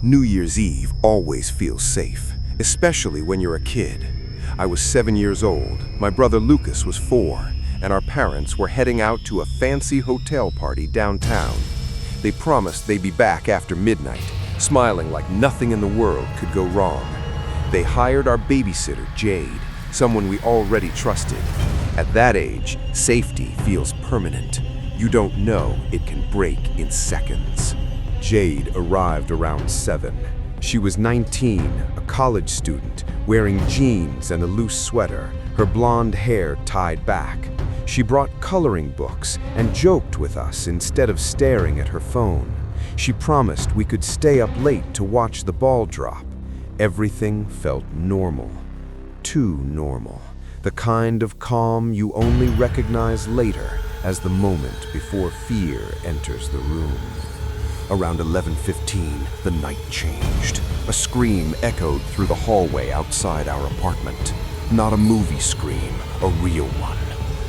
New Year's Eve always feels safe, especially when you're a kid. I was 7 years old, my brother Lucas was 4, and our parents were heading out to a fancy hotel party downtown. They promised they'd be back after midnight, smiling like nothing in the world could go wrong. They hired our babysitter, Jade, someone we already trusted. At that age, safety feels permanent. You don't know it can break in seconds. Jade arrived around 7. She was 19, a college student, wearing jeans and a loose sweater, her blonde hair tied back. She brought coloring books and joked with us instead of staring at her phone. She promised we could stay up late to watch the ball drop. Everything felt normal. Too normal. The kind of calm you only recognize later as the moment before fear enters the room. Around 11:15, the night changed. A scream echoed through the hallway outside our apartment. Not a movie scream, a real one.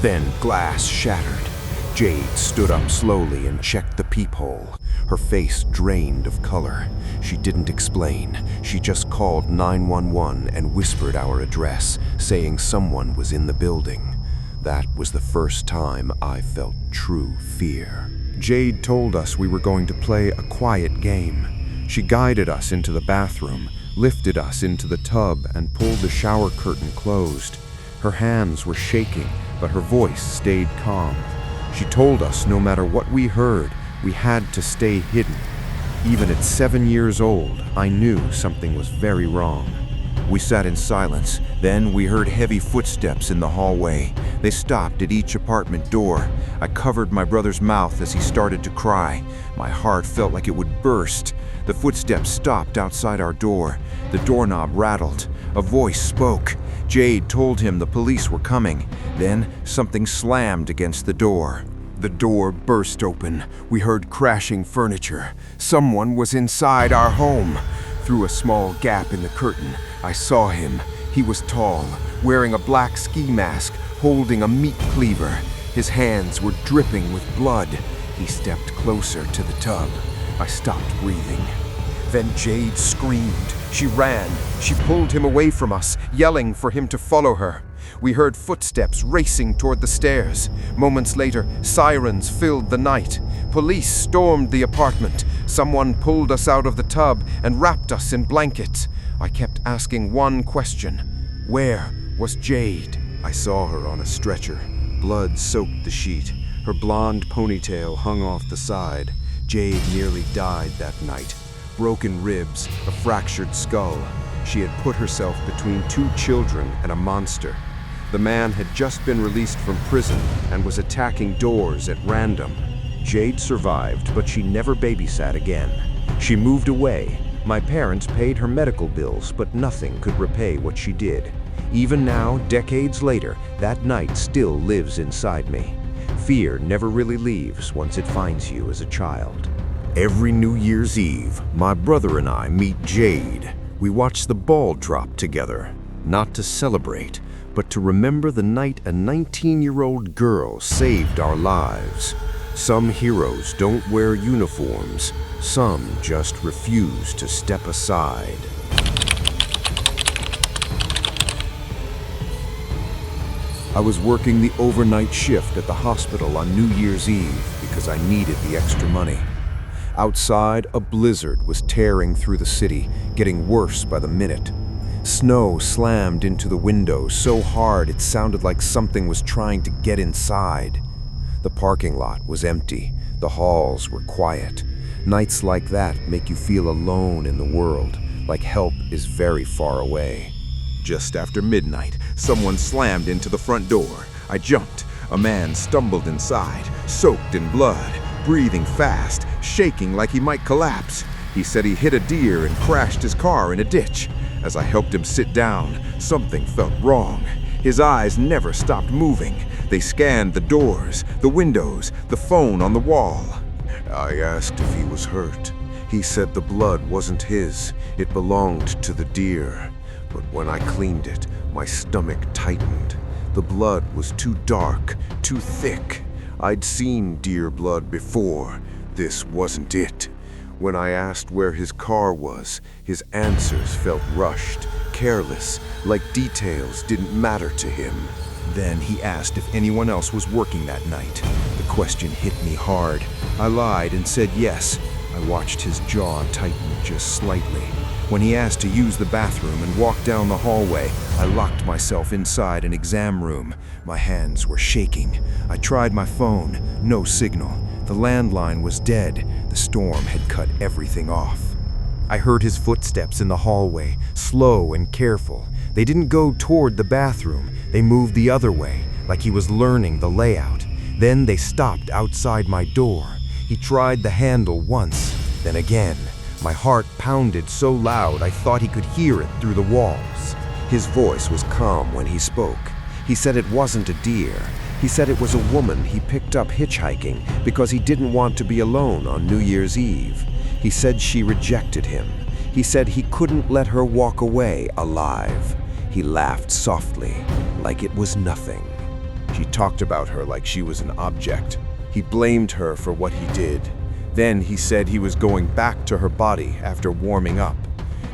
Then glass shattered. Jade stood up slowly and checked the peephole, her face drained of color. She didn't explain. She just called 911 and whispered our address, saying someone was in the building. That was the first time I felt true fear. Jade told us we were going to play a quiet game. She guided us into the bathroom, lifted us into the tub, and pulled the shower curtain closed. Her hands were shaking, but her voice stayed calm. She told us no matter what we heard, we had to stay hidden. Even at 7 years old, I knew something was very wrong. We sat in silence. Then we heard heavy footsteps in the hallway. They stopped at each apartment door. I covered my brother's mouth as he started to cry. My heart felt like it would burst. The footsteps stopped outside our door. The doorknob rattled. A voice spoke. Jade told him the police were coming. Then something slammed against the door. The door burst open. We heard crashing furniture. Someone was inside our home. Through a small gap in the curtain, I saw him. He was tall, wearing a black ski mask, holding a meat cleaver. His hands were dripping with blood. He stepped closer to the tub. I stopped breathing. Then Jade screamed. She ran. She pulled him away from us, yelling for him to follow her. We heard footsteps racing toward the stairs. Moments later, sirens filled the night. Police stormed the apartment. Someone pulled us out of the tub and wrapped us in blankets. I kept asking one question. Where was Jade? I saw her on a stretcher. Blood soaked the sheet. Her blonde ponytail hung off the side. Jade nearly died that night. Broken ribs, a fractured skull. She had put herself between 2 children and a monster. The man had just been released from prison and was attacking doors at random. Jade survived, but she never babysat again. She moved away. My parents paid her medical bills, but nothing could repay what she did. Even now, decades later, that night still lives inside me. Fear never really leaves once it finds you as a child. Every New Year's Eve, my brother and I meet Jade. We watch the ball drop together, not to celebrate, but to remember the night a 19-year-old girl saved our lives. Some heroes don't wear uniforms. Some just refuse to step aside. I was working the overnight shift at the hospital on New Year's Eve because I needed the extra money. Outside, a blizzard was tearing through the city, getting worse by the minute. Snow slammed into the windows so hard it sounded like something was trying to get inside. The parking lot was empty. The halls were quiet. Nights like that make you feel alone in the world, like help is very far away. Just after midnight, someone slammed into the front door. I jumped. A man stumbled inside, soaked in blood, breathing fast, shaking like he might collapse. He said he hit a deer and crashed his car in a ditch. As I helped him sit down, something felt wrong. His eyes never stopped moving. They scanned the doors, the windows, the phone on the wall. I asked if he was hurt. He said the blood wasn't his. It belonged to the deer. But when I cleaned it, my stomach tightened. The blood was too dark, too thick. I'd seen deer blood before. This wasn't it. When I asked where his car was, his answers felt rushed, careless, like details didn't matter to him. Then he asked if anyone else was working that night. The question hit me hard. I lied and said yes. I watched his jaw tighten just slightly. When he asked to use the bathroom and walk down the hallway, I locked myself inside an exam room. My hands were shaking. I tried my phone. No signal. The landline was dead. The storm had cut everything off. I heard his footsteps in the hallway, slow and careful. They didn't go toward the bathroom. They moved the other way, like he was learning the layout. Then they stopped outside my door. He tried the handle once, then again. My heart pounded so loud I thought he could hear it through the walls. His voice was calm when he spoke. He said it wasn't a deer. He said it was a woman he picked up hitchhiking because he didn't want to be alone on New Year's Eve. He said she rejected him. He said he couldn't let her walk away alive. He laughed softly, like it was nothing. She talked about her like she was an object. He blamed her for what he did. Then he said he was going back to her body after warming up.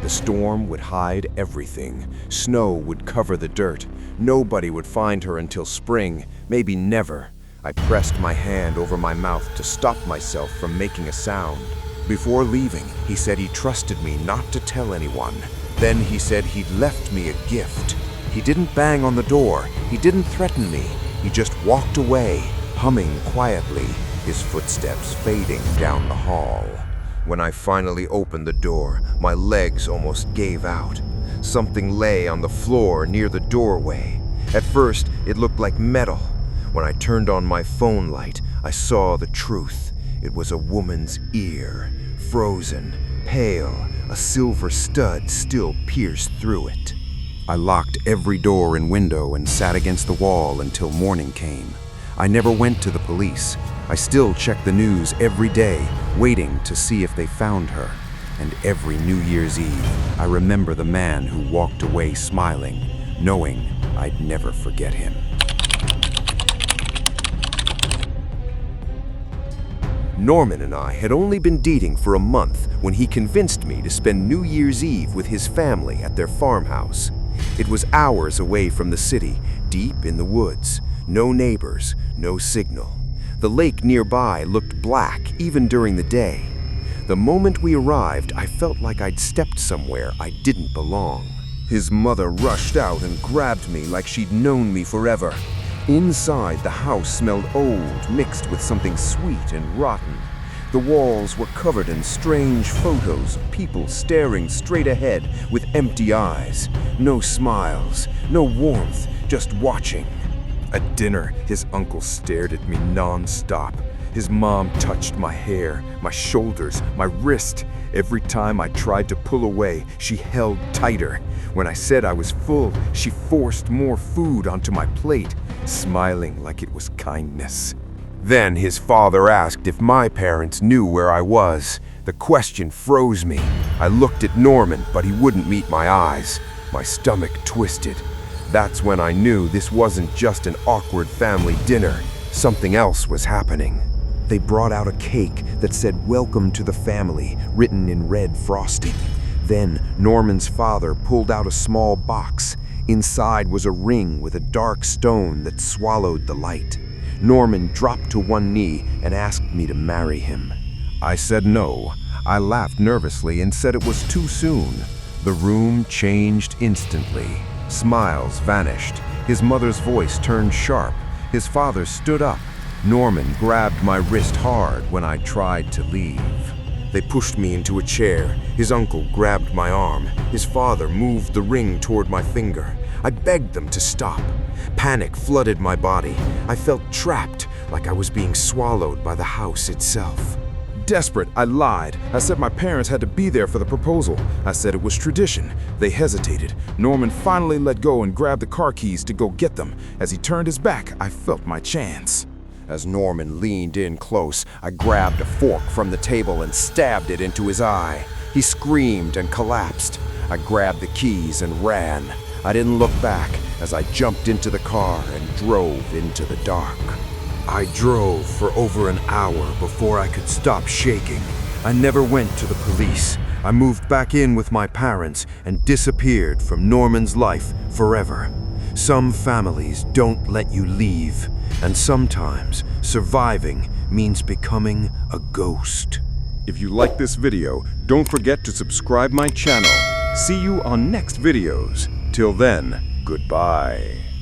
The storm would hide everything. Snow would cover the dirt. Nobody would find her until spring, maybe never. I pressed my hand over my mouth to stop myself from making a sound. Before leaving, he said he trusted me not to tell anyone. Then he said he'd left me a gift. He didn't bang on the door. He didn't threaten me. He just walked away, humming quietly, his footsteps fading down the hall. When I finally opened the door, my legs almost gave out. Something lay on the floor near the doorway. At first, it looked like metal. When I turned on my phone light, I saw the truth. It was a woman's ear, frozen, pale, a silver stud still pierced through it. I locked every door and window and sat against the wall until morning came. I never went to the police. I still checked the news every day, waiting to see if they found her. And every New Year's Eve, I remember the man who walked away smiling, knowing I'd never forget him. Norman and I had only been dating for a month when he convinced me to spend New Year's Eve with his family at their farmhouse. It was hours away from the city, deep in the woods. No neighbors, no signal. The lake nearby looked black even during the day. The moment we arrived, I felt like I'd stepped somewhere I didn't belong. His mother rushed out and grabbed me like she'd known me forever. Inside, the house smelled old, mixed with something sweet and rotten. The walls were covered in strange photos of people staring straight ahead with empty eyes. No smiles, no warmth, just watching. At dinner, his uncle stared at me non-stop. His mom touched my hair, my shoulders, my wrist. Every time I tried to pull away, she held tighter. When I said I was full, she forced more food onto my plate, smiling like it was kindness. Then his father asked if my parents knew where I was. The question froze me. I looked at Norman, but he wouldn't meet my eyes. My stomach twisted. That's when I knew this wasn't just an awkward family dinner. Something else was happening. They brought out a cake that said "Welcome to the family," written in red frosting. Then Norman's father pulled out a small box. Inside was a ring with a dark stone that swallowed the light. Norman dropped to one knee and asked me to marry him. I said no. I laughed nervously and said it was too soon. The room changed instantly. Smiles vanished. His mother's voice turned sharp. His father stood up. Norman grabbed my wrist hard when I tried to leave. They pushed me into a chair. His uncle grabbed my arm. His father moved the ring toward my finger. I begged them to stop. Panic flooded my body. I felt trapped, like I was being swallowed by the house itself. Desperate, I lied. I said my parents had to be there for the proposal. I said it was tradition. They hesitated. Norman finally let go and grabbed the car keys to go get them. As he turned his back, I felt my chance. As Norman leaned in close, I grabbed a fork from the table and stabbed it into his eye. He screamed and collapsed. I grabbed the keys and ran. I didn't look back as I jumped into the car and drove into the dark. I drove for over an hour before I could stop shaking. I never went to the police. I moved back in with my parents and disappeared from Norman's life forever. Some families don't let you leave, and sometimes surviving means becoming a ghost. If you like this video, don't forget to subscribe my channel. See you on next videos. Till then, goodbye.